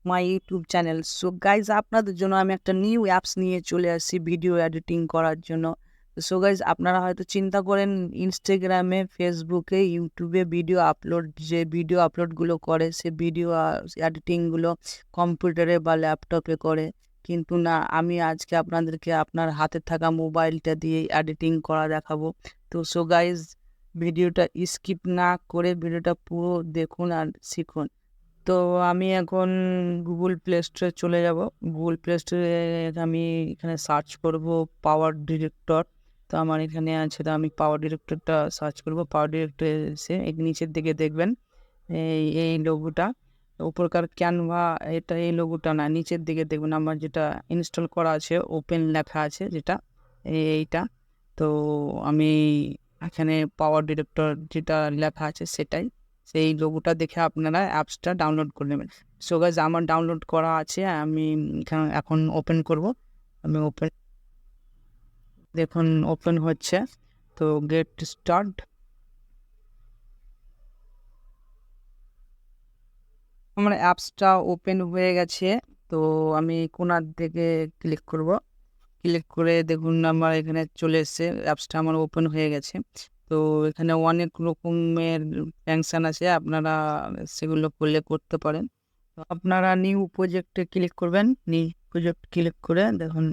My YouTube channel. So guys, আপনাদের জন্য আমি একটা নিউ অ্যাপস নিয়ে চলে আসছি ভিডিও এডিটিং করার জন্য। সো গাইজ, আপনারা হয়তো চিন্তা করেন ইনস্টাগ্রামে, ফেসবুকে, ইউটিউবে যে ভিডিও আপলোডগুলো করে, সে ভিডিও এডিটিংগুলো কম্পিউটারে বা ল্যাপটপে করে, কিন্তু না, আমি আজকে আপনাদেরকে আপনার হাতে থাকা মোবাইলটা দিয়ে এডিটিং করা দেখাবো। তো সো গাইজ, ভিডিওটা স্কিপ না করে ভিডিওটা পুরো দেখুন আর শিখুন। তো আমি এখন গুগল প্লে স্টোরে চলে যাব। গুগল প্লে স্টোরে আমি এখানে সার্চ করব পাওয়ার ডিরেক্টর। তো আমার এখানে আছে, তো আমি পাওয়ার ডিরেক্টরটা সার্চ করব। পাওয়ার ডিরেক্টর এসে এই নিচের দিকে দেখবেন এই লোগোটা, উপরকার ক্যানভা, এটা এই লোগোটা না, নিচের দিকে দেখবেন আমার যেটা ইনস্টল করা আছে, ওপেন লেখা আছে যেটা, এইটা। তো আমি এখানে পাওয়ার ডিরেক্টর যেটা লেখা আছে সেটাই, সেই লোগোটা দেখে আপনারা অ্যাপসটা ডাউনলোড করে নেবেন। সো গাইজ, আমার ডাউনলোড করা আছে, আমি এখানে এখন ওপেন করব। আমি দেখুন ওপেন হচ্ছে। তো গেট স্টার্ট। আমার অ্যাপসটা ওপেন হয়ে গেছে। তো আমি কোনার দিকে ক্লিক করব। ক্লিক করে দেখুন আমার এখানে চলে এসেছে, অ্যাপসটা আমার ওপেন হয়ে গেছে। তো এখানে অনেক রকমের ফাংশন আছে, আপনারা সেগুলো করতে পারেন। তো আপনারা নিউ প্রজেক্টে ক্লিক করবেন। নিউ প্রজেক্ট ক্লিক করে দেখুন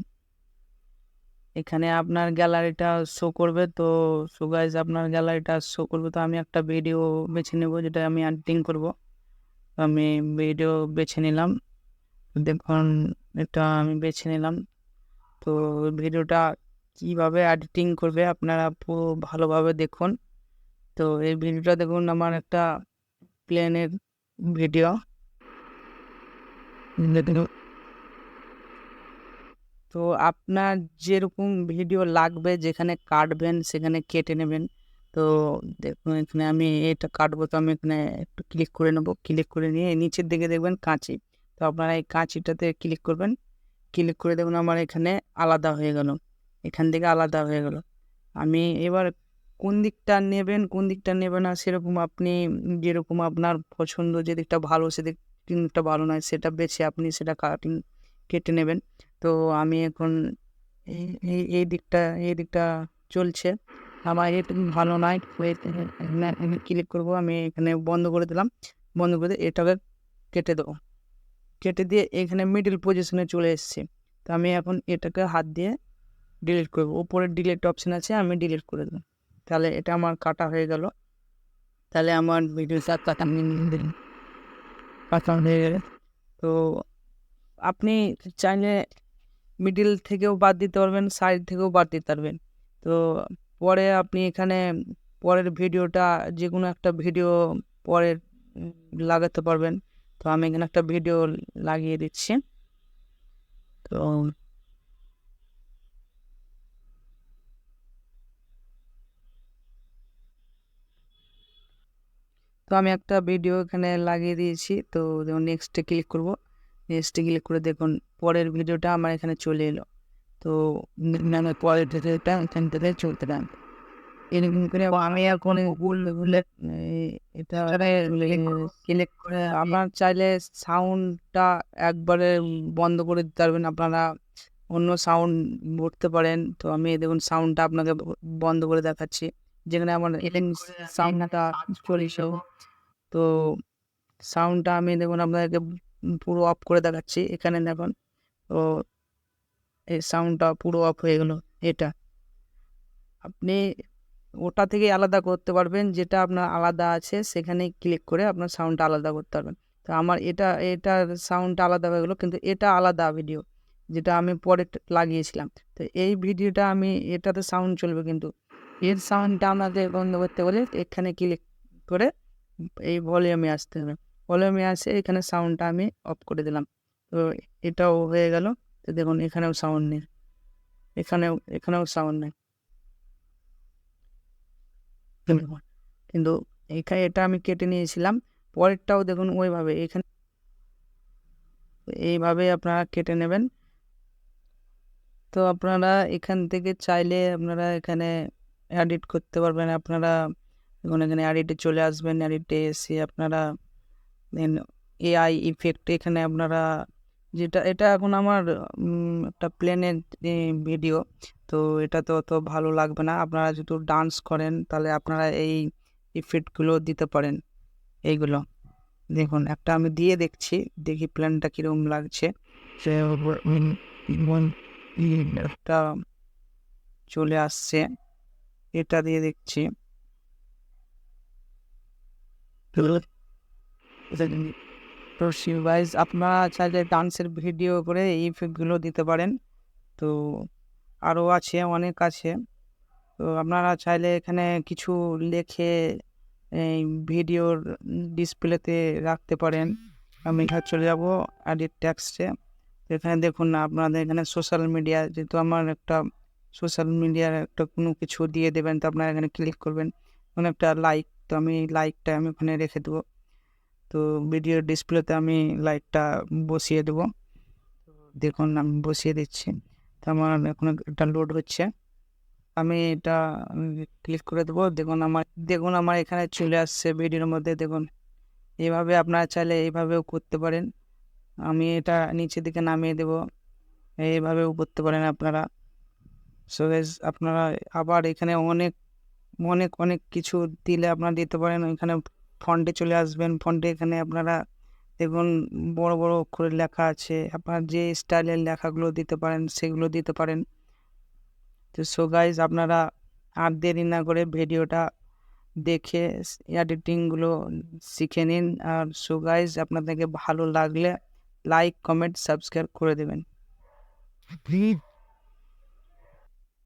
এখানে আপনার গ্যালারিটা শো করবে। তো সো গাইজ, আপনার গ্যালারিটা শো করবে। তো আমি একটা ভিডিও বেছে নেব যেটা আমি এডিটিং করব। আমি ভিডিও বেছে নিলাম। দেখুন এটা আমি বেছে নিলাম। তো ভিডিওটা কিভাবে এডিটিং করবে আপনারা পুরো ভালোভাবে দেখুন। তো এই ভিডিওটা দেখুন, আমার একটা প্লেনের ভিডিও। তো আপনার যেরকম ভিডিও লাগবে, যেখানে কাটবেন সেখানে কেটে নেবেন। তো দেখুন এখানে আমি এটা কাটবো, তো আমি এখানে একটু ক্লিক করে নেবো। ক্লিক করে নিয়ে নিচের দিকে দেখবেন কাঁচি। তো আপনারা এই কাঁচিটাতে ক্লিক করবেন। ক্লিক করে দেখুন আমার এখানে আলাদা হয়ে গেল, এখান থেকে আলাদা হয়ে গেল। আমি এবার কোন দিকটা নেবেন কোন দিকটা নেবেন না, সেরকম আপনি যেরকম আপনার পছন্দ, যে দিকটা ভালো সেদিক, দিকটা ভালো নয় সেটা বেছে আপনি সেটা কেটে নেবেন। তো আমি এখন এই দিকটা চলছে, আমার এটা ভালো নয়। এখানে ক্লিক করবো, আমি এখানে বন্ধ করে দিলাম। বন্ধ করে দিয়ে এটাকে কেটে দেবো। কেটে দিয়ে এখানে মিডল পজিশনে চলে এসেছি। তো আমি এখন এটাকে হাত দিয়ে ডিলিট করবো। উপরে ডিলিট অপশন আছে, আমি ডিলিট করে দেবো। তাহলে এটা আমার কাটা হয়ে গেল। তাহলে আমার ভিডিওটা কাটা হয়ে গেলে, তো আপনি চাইলে মিডিল থেকেও বাদ দিতে পারবেন, সাইড থেকেও বাদ দিতে পারবেন। তো পরে আপনি এখানে পরের ভিডিওটা, যে কোনো একটা ভিডিও পরের লাগাতে পারবেন। তো আমি এখানে একটা ভিডিও লাগিয়ে দিচ্ছি। তো আমি একটা ভিডিও এখানে লাগিয়ে দিয়েছি। তো যেমন নেক্সটে ক্লিক করব। নেক্সটে ক্লিক করে দেখুন পরের ভিডিওটা আমার এখানে চলে এলো। তো আমার পরের ভিডিওটা এখান থেকে চলতে থাকবে। এরকম করে আমি এখন গুগলে এটা ক্লিক করে আপনার চাইলে সাউন্ডটা একবারে বন্ধ করে দিতে পারবেন, আপনারা অন্য সাউন্ড ভরতে পারেন। তো আমি দেখুন সাউন্ডটা আপনাকে বন্ধ করে দেখাচ্ছি, যেখানে আমার সাউন্ডটা চলছে। তো সাউন্ডটা আমি দেখুন আপনাদেরকে পুরো অফ করে দেখাচ্ছি, এখানে দেখুন। তো এই সাউন্ডটা পুরো অফ হয়ে গেল। এটা আপনি ওটা থেকে আলাদা করতে পারবেন, যেটা আপনার আলাদা আছে সেখানে ক্লিক করে আপনার সাউন্ডটা আলাদা করতে পারবেন। তো আমার এটার সাউন্ডটা আলাদা হয়ে গেলো, কিন্তু এটা আলাদা ভিডিও যেটা আমি পরে লাগিয়েছিলাম। তো এই ভিডিওটা আমি এটাতে সাউন্ড চলবে, কিন্তু এর সাউন্ডটা আমাদের বন্ধ করতে বলে এখানে ক্লিক করে এই ভলিউমে আসতে হবে। ভলিউমে আসে এখানে সাউন্ডটা আমি অফ করে দিলাম। তো এটাও হয়ে গেল। তো দেখুন এখানেও সাউন্ড নেই, এখানেও সাউন্ড নেই। কিন্তু এটা আমি কেটে নিয়েছিলাম। পরেরটাও দেখুন ওইভাবে, এখানে এইভাবে আপনারা কেটে নেবেন। তো আপনারা এখান থেকে চাইলে আপনারা এখানে এডিট করতে পারবেন। আপনারা এখন এখানে এডিটে চলে আসবেন। এডিটে এসে আপনারা এআই ইফেক্ট এখানে আপনারা যেটা এটা এখন আমার একটা প্লেনের ভিডিও, তো এটা তো অত ভালো লাগবে না। আপনারা যদি ডান্স করেন তাহলে আপনারা এই ইফেক্টগুলো দিতে পারেন। এইগুলো দেখুন একটা আমি দিয়ে দেখছি, দেখি প্ল্যানটা কীরকম লাগছে। একটা চলে আসছে, এটা দিয়ে দেখছি। তো গাইজ আপনারা চাইলে ডান্সের ভিডিও করে এই ইফেক্টগুলো দিতে পারেন। তো আরও আছে, অনেক আছে। তো আপনারা চাইলে এখানে কিছু লেখে এই ভিডিওর ডিসপ্লেতে রাখতে পারেন। আমি এখানে চলে যাব এডিট টেক্সটে। এখানে দেখুন না, আপনাদের এখানে সোশ্যাল মিডিয়া, যেহেতু আমার একটা সোশ্যাল মিডিয়ার একটা কোনো কিছু দিয়ে দেবেন, তো আপনারা এখানে ক্লিক করবেন, কোনো একটা লাইক, তো আমি লাইকটা আমি ওখানে রেখে দেবো। তো ভিডিও ডিসপ্লেতে আমি লাইকটা বসিয়ে দেবো। দেখুন আমি বসিয়ে দিচ্ছি। তো আমার এখন এটা লোড হচ্ছে, আমি এটা ক্লিক করে দেবো। দেখুন আমার এখানে চলে আসছে ভিডিওর মধ্যে। দেখুন এইভাবে আপনারা চাইলে এইভাবেও করতে পারেন। আমি এটা নিচের দিকে নামিয়ে দেব, এইভাবেও করতে পারেন আপনারা। সো গাইস আপনারা আবার এখানে অনেক অনেক অনেক কিছু দিলে আপনারা দিতে পারেন। এখানে ফন্টে চলে আসবেন, ফন্টে এখানে আপনারা দেখুন বড় বড় অক্ষরে লেখা আছে, আপনার যে স্টাইলের লেখাগুলো দিতে পারেন সেগুলো দিতে পারেন। তো সো গাইজ আপনারা আর দেরি না করে ভিডিওটা দেখে এডিটিংগুলো শিখে নিন। আর সো গাইজ আপনাদেরকে ভালো লাগলে লাইক, কমেন্ট, সাবস্ক্রাইব করে দেবেন।